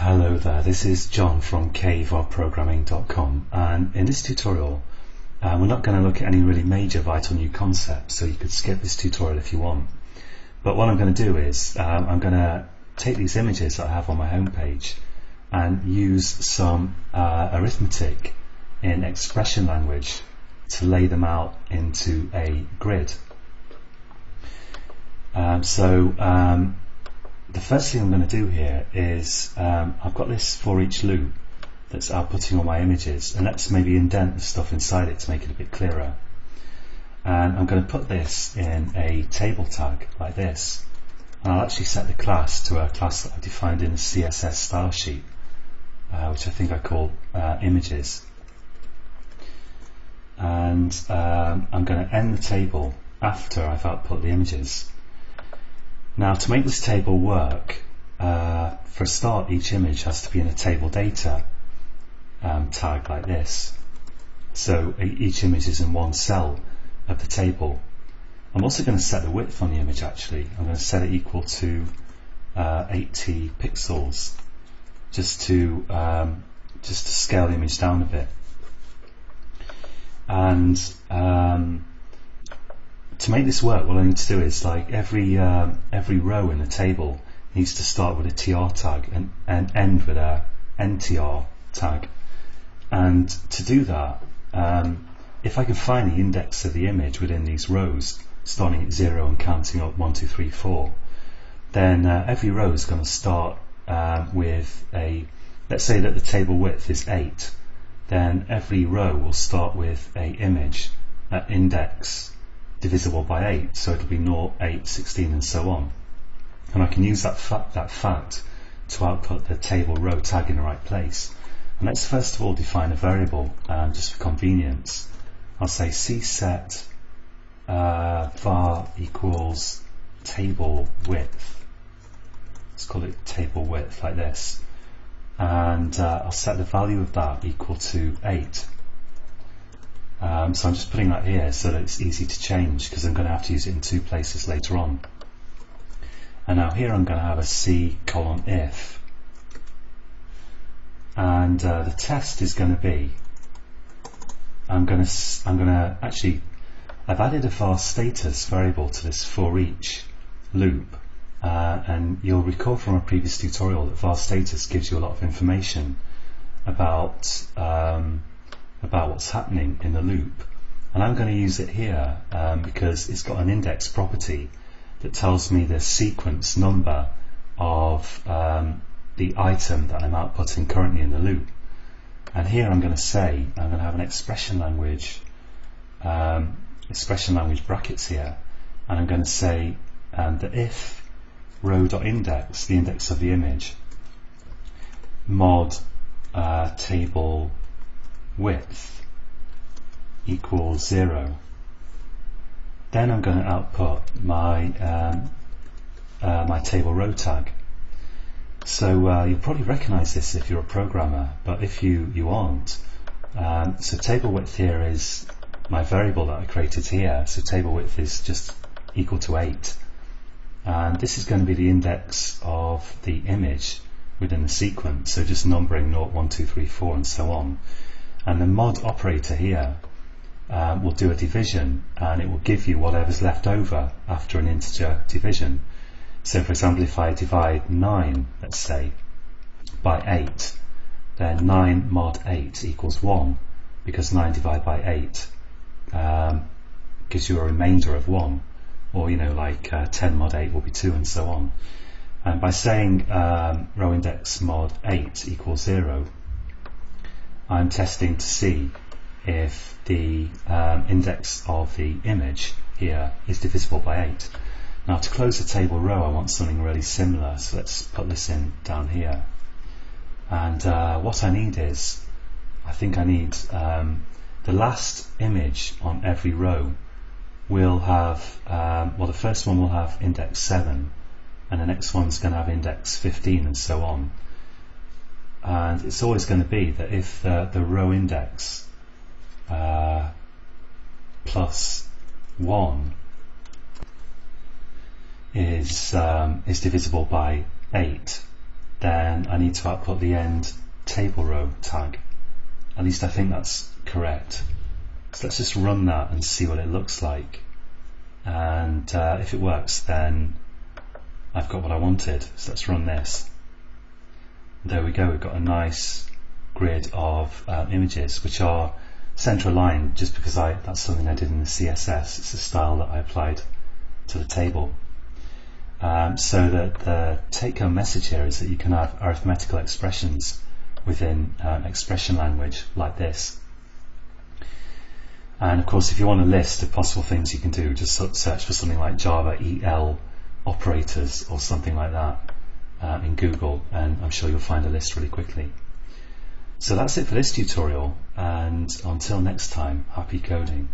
Hello there, this is John from caveofprogramming.com, and in this tutorial we're not going to look at any really major vital new concepts, so you could skip this tutorial if you want. But what I'm going to do is I'm going to take these images that I have on my homepage and use some arithmetic in expression language to lay them out into a grid. The first thing I'm going to do here is I've got this for each loop that's outputting all my images, and let's maybe indent the stuff inside it to make it a bit clearer. And I'm going to put this in a table tag like this, and I'll actually set the class to a class that I've defined in the CSS style sheet, which I think I call images. And I'm going to end the table after I've output the images. Now, to make this table work, for a start, each image has to be in a table data tag like this. So each image is in one cell of the table. I'm also going to set the width on the image. Actually, I'm going to set it equal to 80 pixels, just to scale the image down a bit. And to make this work, what I need to do is, like, every row in the table needs to start with a tr tag and end with a ntr tag. And to do that, if I can find the index of the image within these rows, starting at 0 and counting up 1, 2, 3, 4, then every row is going to start with let's say that the table width is 8, then every row will start with a image at index divisible by 8, so it'll be 0, 8, 16 and so on. And I can use that fact to output the table row tag in the right place. And let's first of all define a variable, just for convenience. I'll say cset var equals table width. Let's call it table width like this. And I'll set the value of that equal to 8. So I'm just putting that here so that it's easy to change, because I'm going to have to use it in 2 places later on. And now here I'm going to have a c:\if, and the test is going to be, I've added a var status variable to this for each loop, and you'll recall from a previous tutorial that var status gives you a lot of information about what's happening in the loop. And I'm going to use it here because it's got an index property that tells me the sequence number of the item that I'm outputting currently in the loop. And here I'm going to have an expression language brackets here, and I'm going to say that if row.index, the index of the image, mod table width equals 0, then I'm going to output my my table row tag. So you'll probably recognize this if you're a programmer, but if you aren't, so table width here is my variable that I created here. So table width is just equal to 8, and this is going to be the index of the image within the sequence, so just numbering 0, 1, 2, 3, 4 and so on. And the mod operator here will do a division, and it will give you whatever's left over after an integer division. So for example, if I divide 9, let's say, by 8, then 9 mod 8 equals 1, because 9 divided by 8 gives you a remainder of 1, or 10 mod 8 will be 2 and so on. And by saying row index mod 8 equals 0, I'm testing to see if the index of the image here is divisible by 8. Now, to close the table row, I want something really similar, so let's put this in down here. And what I need is, I need the last image on every row will have, the first one will have index 7, and the next one's going to have index 15 and so on. And it's always going to be that if the row index plus 1 is divisible by 8, then I need to output the end table row tag. At least I think that's correct. So let's just run that and see what it looks like. And if it works, then I've got what I wanted. So let's run this. There we go, we've got a nice grid of images which are center aligned, just because that's something I did in the CSS. It's a style that I applied to the table. So that the take-home message here is that you can have arithmetical expressions within expression language like this. And of course, if you want a list of possible things you can do, just search for something like Java EL operators or something like that in Google, and I'm sure you'll find a list really quickly. So that's it for this tutorial, and until next time, happy coding.